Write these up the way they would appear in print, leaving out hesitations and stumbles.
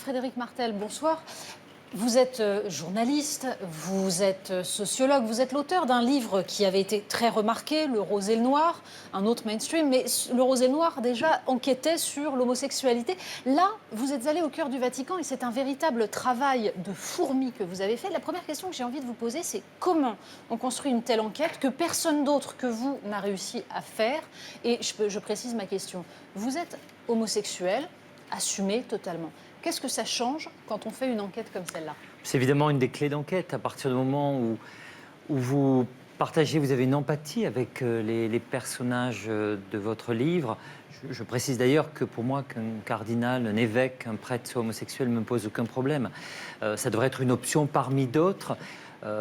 Frédéric Martel, bonsoir. Vous êtes journaliste, vous êtes sociologue, vous êtes l'auteur d'un livre qui avait été très remarqué, Le Rose et le Noir, un autre mainstream, mais Le Rose et le Noir déjà enquêtait sur l'homosexualité. Là, vous êtes allé au cœur du Vatican et c'est un véritable travail de fourmi que vous avez fait. La première question que j'ai envie de vous poser, c'est comment on construit une telle enquête que personne d'autre que vous n'a réussi à faire? Et je précise ma question. Vous êtes homosexuel, assumé totalement. Qu'est-ce que ça change quand on fait une enquête comme celle-là? C'est évidemment une des clés d'enquête. À partir du moment où vous partagez, vous avez une empathie avec les personnages de votre livre. Je précise d'ailleurs que pour moi, qu'un cardinal, un évêque, un prêtre soit homosexuel ne me pose aucun problème. Ça devrait être une option parmi d'autres.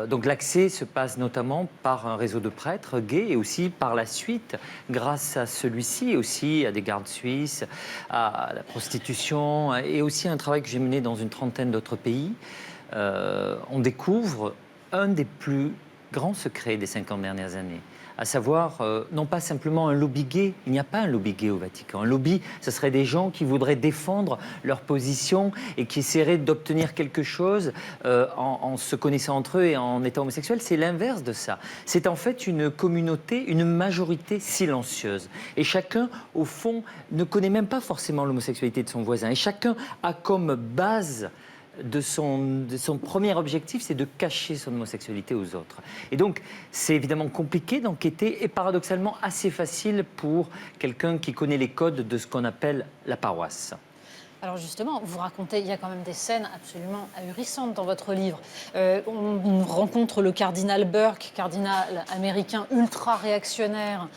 Donc l'accès se passe notamment par un réseau de prêtres gays et aussi par la suite, grâce à celui-ci, aussi à des gardes suisses, à la prostitution et aussi à un travail que j'ai mené dans une trentaine d'autres pays. On découvre un des plus grands secrets des 50 dernières années, à savoir, non pas simplement un lobby gay, il n'y a pas un lobby gay au Vatican. Un lobby, ce serait des gens qui voudraient défendre leur position et qui essaieraient d'obtenir quelque chose en se connaissant entre eux et en étant homosexuels. C'est l'inverse de ça. C'est en fait une communauté, une majorité silencieuse. Et chacun, au fond, ne connaît même pas forcément l'homosexualité de son voisin. Et chacun a comme base de son premier objectif, c'est de cacher son homosexualité aux autres. Et donc, c'est évidemment compliqué d'enquêter et paradoxalement assez facile pour quelqu'un qui connaît les codes de ce qu'on appelle la paroisse. Alors justement, vous racontez, il y a quand même des scènes absolument ahurissantes dans votre livre. On rencontre le cardinal Burke, cardinal américain ultra réactionnaire,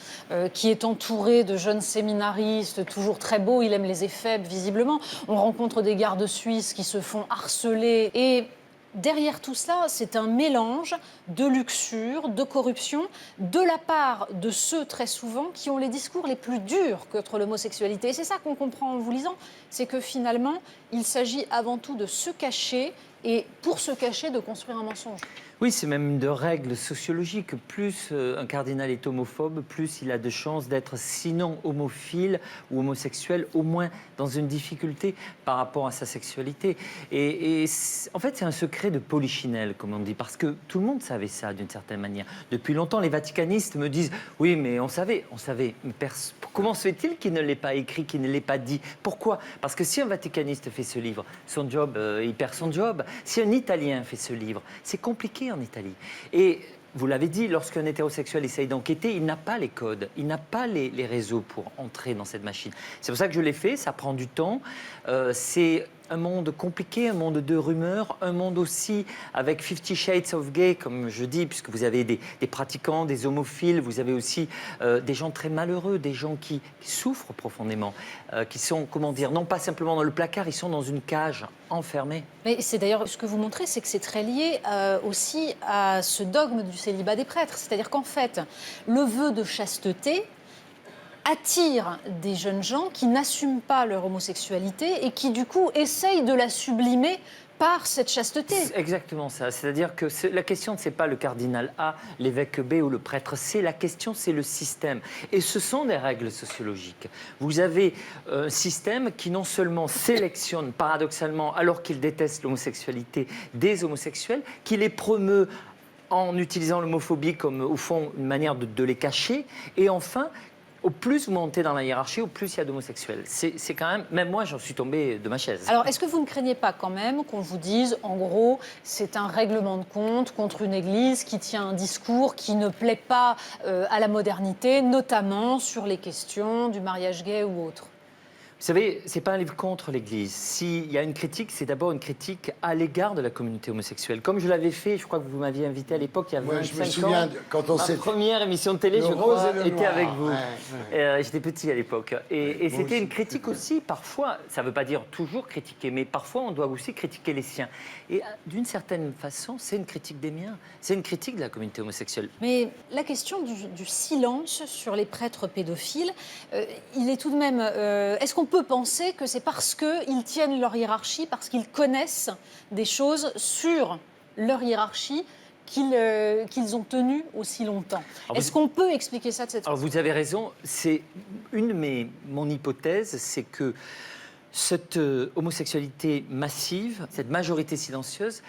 qui est entouré de jeunes séminaristes, toujours très beaux, il aime les éphèbes visiblement. On rencontre des gardes suisses qui se font harceler et... Derrière tout cela, c'est un mélange de luxure, de corruption, de la part de ceux, très souvent, qui ont les discours les plus durs contre l'homosexualité. Et c'est ça qu'on comprend en vous lisant, c'est que finalement, il s'agit avant tout de se cacher et, pour se cacher, de construire un mensonge. Oui, c'est même de règles sociologiques. Plus un cardinal est homophobe, plus il a de chances d'être sinon homophile ou homosexuel, au moins dans une difficulté par rapport à sa sexualité. Et en fait, c'est un secret de polichinelle, comme on dit, parce que tout le monde savait ça d'une certaine manière. Depuis longtemps, les vaticanistes me disent « Oui, mais on savait. Mais comment se fait-il qu'il ne l'ait pas écrit, qu'il ne l'ait pas dit ?» Pourquoi? Parce que si un vaticaniste fait ce livre, son job, il perd son job. Si un Italien fait ce livre, c'est compliqué en Italie. Et vous l'avez dit, lorsqu'un hétérosexuel essaye d'enquêter, il n'a pas les codes, il n'a pas les réseaux pour entrer dans cette machine. C'est pour ça que je l'ai fait, ça prend du temps. C'est un monde compliqué, un monde de rumeurs, un monde aussi avec 50 Shades of Gay, comme je dis, puisque vous avez des pratiquants, des homophiles, vous avez aussi des gens très malheureux, des gens qui souffrent profondément, qui sont, comment dire, non pas simplement dans le placard, ils sont dans une cage enfermée. Mais c'est d'ailleurs ce que vous montrez, c'est que c'est très lié aussi à ce dogme du célibat des prêtres. C'est-à-dire qu'en fait, le vœu de chasteté attire des jeunes gens qui n'assument pas leur homosexualité et qui, du coup, essayent de la sublimer par cette chasteté. C'est exactement ça. C'est-à-dire que la question, ce n'est pas le cardinal A, l'évêque B ou le prêtre C. La question, c'est le système. Et ce sont des règles sociologiques. Vous avez un système qui non seulement sélectionne, paradoxalement, alors qu'il déteste l'homosexualité, des homosexuels, qui les promeut en utilisant l'homophobie comme, au fond, une manière de les cacher. Et enfin, au plus vous montez dans la hiérarchie, au plus il y a d'homosexuels. C'est quand même moi, j'en suis tombé de ma chaise. Alors, est-ce que vous ne craignez pas quand même qu'on vous dise, en gros, c'est un règlement de compte contre une église qui tient un discours qui ne plaît pas à la modernité, notamment sur les questions du mariage gay ou autre? Vous savez, ce n'est pas un livre contre l'Église. S'il y a une critique, c'est d'abord une critique à l'égard de la communauté homosexuelle. Comme je l'avais fait, je crois que vous m'aviez invité à l'époque, il y a 25 ans. Je me souviens, quand on s'est... Ma première émission de télé, je crois, était avec vous. Ouais. J'étais petit à l'époque. Et c'était une critique aussi, parfois, ça ne veut pas dire toujours critiquer, mais parfois on doit aussi critiquer les siens. Et d'une certaine façon, c'est une critique des miens. C'est une critique de la communauté homosexuelle. Mais la question du silence sur les prêtres pédophiles, il est tout de même... est-ce qu'on peut penser que c'est parce qu'ils tiennent leur hiérarchie, parce qu'ils connaissent des choses sur leur hiérarchie qu'ils ont tenu aussi longtemps? Est-ce qu'on peut expliquer ça de cette façon? Alors vous avez raison, c'est mon hypothèse, c'est que cette homosexualité massive, cette majorité silencieuse,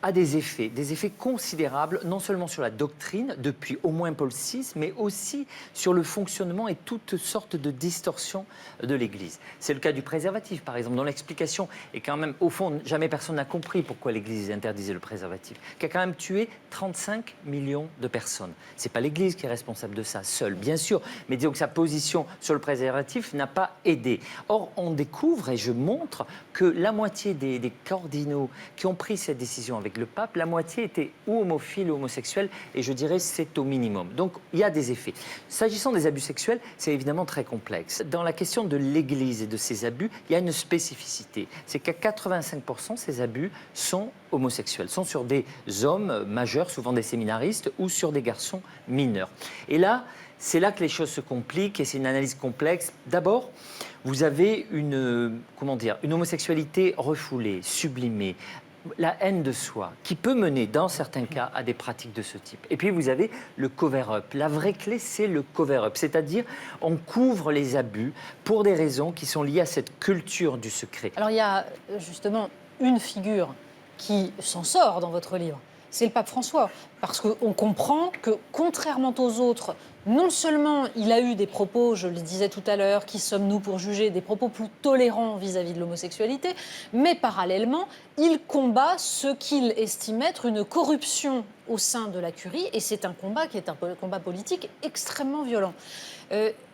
a des effets considérables, non seulement sur la doctrine, depuis au moins Paul VI, mais aussi sur le fonctionnement et toutes sortes de distorsions de l'Église. C'est le cas du préservatif, par exemple, dont l'explication est quand même, au fond, jamais personne n'a compris pourquoi l'Église interdisait le préservatif, qui a quand même tué 35 millions de personnes. Ce n'est pas l'Église qui est responsable de ça, seule, bien sûr, mais disons que sa position sur le préservatif n'a pas aidé. Or, on découvre, et je montre, que la moitié des cardinaux qui ont pris cette décision avec le pape, la moitié était ou homophile ou homosexuel, et je dirais c'est au minimum. Donc il y a des effets. S'agissant des abus sexuels, c'est évidemment très complexe. Dans la question de l'Église et de ces abus, il y a une spécificité. C'est qu'à 85%, ces abus sont homosexuels, sont sur des hommes majeurs, souvent des séminaristes, ou sur des garçons mineurs. Et là, c'est là que les choses se compliquent, et c'est une analyse complexe. D'abord, vous avez une homosexualité refoulée, sublimée, la haine de soi, qui peut mener, dans certains cas, à des pratiques de ce type. Et puis, vous avez le cover-up. La vraie clé, c'est le cover-up, c'est-à-dire on couvre les abus pour des raisons qui sont liées à cette culture du secret. Alors il y a justement une figure qui s'en sort dans votre livre, c'est le pape François. Parce qu'on comprend que, contrairement aux autres, non seulement il a eu des propos, je le disais tout à l'heure, qui sommes-nous pour juger, des propos plus tolérants vis-à-vis de l'homosexualité, mais parallèlement, il combat ce qu'il estime être une corruption au sein de la curie, et c'est un combat qui est un combat politique extrêmement violent.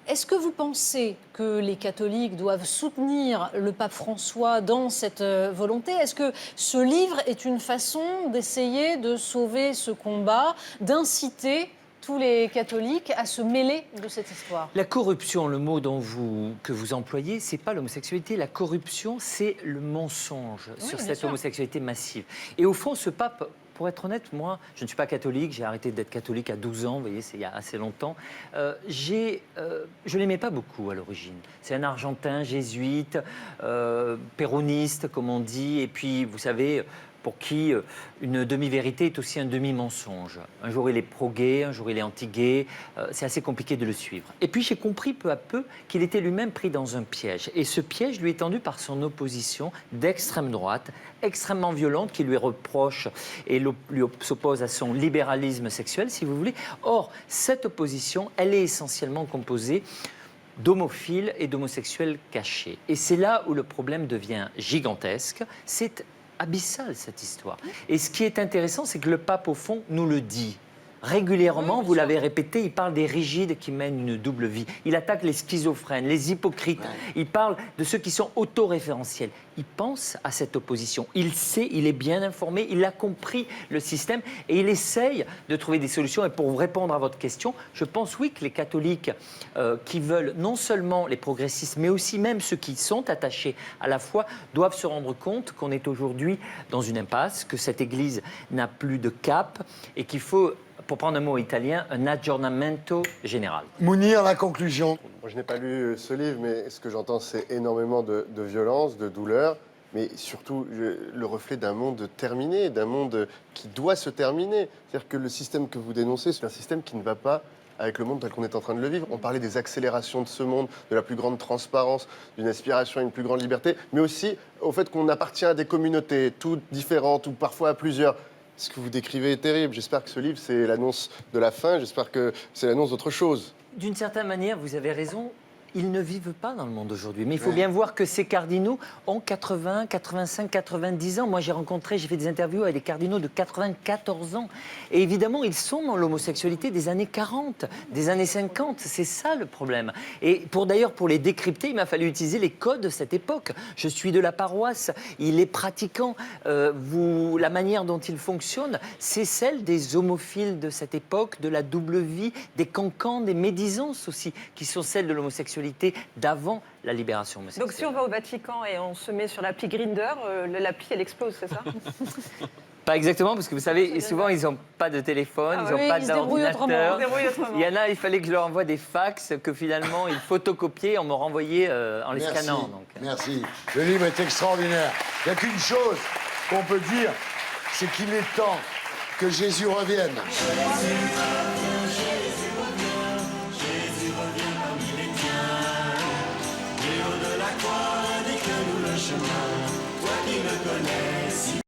Est-ce que vous pensez que les catholiques doivent soutenir le pape François dans cette volonté? Est-ce que ce livre est une façon d'essayer de sauver ce combat, d'inciter tous les catholiques à se mêler de cette histoire? La corruption, le mot que vous employez, c'est pas l'homosexualité. La corruption, c'est le mensonge sur cette homosexualité massive. Et au fond, ce pape, pour être honnête, moi, je ne suis pas catholique, j'ai arrêté d'être catholique à 12 ans, vous voyez, c'est il y a assez longtemps. Je ne l'aimais pas beaucoup à l'origine. C'est un Argentin, jésuite, péroniste, comme on dit, et puis, vous savez, pour qui une demi-vérité est aussi un demi-mensonge. Un jour, il est pro-gay, un jour, il est anti-gay. C'est assez compliqué de le suivre. Et puis, j'ai compris peu à peu qu'il était lui-même pris dans un piège. Et ce piège lui est tendu par son opposition d'extrême droite, extrêmement violente, qui lui reproche et lui s'oppose à son libéralisme sexuel, si vous voulez. Or, cette opposition, elle est essentiellement composée d'homophiles et d'homosexuels cachés. Et c'est là où le problème devient gigantesque. C'est abyssal, cette histoire. Et ce qui est intéressant, c'est que le pape, au fond, nous le dit. Régulièrement, vous l'avez répété, il parle des rigides qui mènent une double vie. Il attaque les schizophrènes, les hypocrites. Il parle de ceux qui sont autoréférentiels. Il pense à cette opposition. Il sait, il est bien informé, il a compris le système et il essaye de trouver des solutions. Et pour répondre à votre question, je pense oui que les catholiques qui veulent non seulement les progressistes, mais aussi même ceux qui sont attachés à la foi, doivent se rendre compte qu'on est aujourd'hui dans une impasse, que cette Église n'a plus de cap et qu'il faut, pour prendre un mot italien, un aggiornamento général. Mounir, la conclusion. Moi, je n'ai pas lu ce livre, mais ce que j'entends, c'est énormément de violence, de douleur, mais surtout le reflet d'un monde terminé, d'un monde qui doit se terminer. C'est-à-dire que le système que vous dénoncez, c'est un système qui ne va pas avec le monde tel qu'on est en train de le vivre. On parlait des accélérations de ce monde, de la plus grande transparence, d'une aspiration à une plus grande liberté, mais aussi au fait qu'on appartient à des communautés, toutes différentes ou parfois à plusieurs. Ce que vous décrivez est terrible. J'espère que ce livre, c'est l'annonce de la fin. J'espère que c'est l'annonce d'autre chose. D'une certaine manière, vous avez raison. Ils ne vivent pas dans le monde aujourd'hui. Mais il faut bien voir que ces cardinaux ont 80, 85, 90 ans. Moi, j'ai fait des interviews avec des cardinaux de 94 ans. Et évidemment, ils sont dans l'homosexualité des années 40, des années 50. C'est ça le problème. Et d'ailleurs, pour les décrypter, il m'a fallu utiliser les codes de cette époque. Je suis de la paroisse, il est pratiquant. La manière dont il fonctionne, c'est celle des homophiles de cette époque, de la double vie, des cancans, des médisances aussi, qui sont celles de l'homosexualité d'avant la libération homosexuelle. Donc si on va au Vatican et on se met sur l'appli Grindr, l'appli elle explose, c'est ça? Pas exactement, parce que vous savez, souvent ils n'ont pas de téléphone, ils n'ont pas d'ordinateur. Il y en a, il fallait que je leur envoie des fax que finalement ils photocopiaient, on me renvoyait en les scannant. Donc. Merci. Le livre est extraordinaire. Il n'y a qu'une chose qu'on peut dire, c'est qu'il est temps que Jésus revienne. De la croix, dit que chemin, toi qui me connais si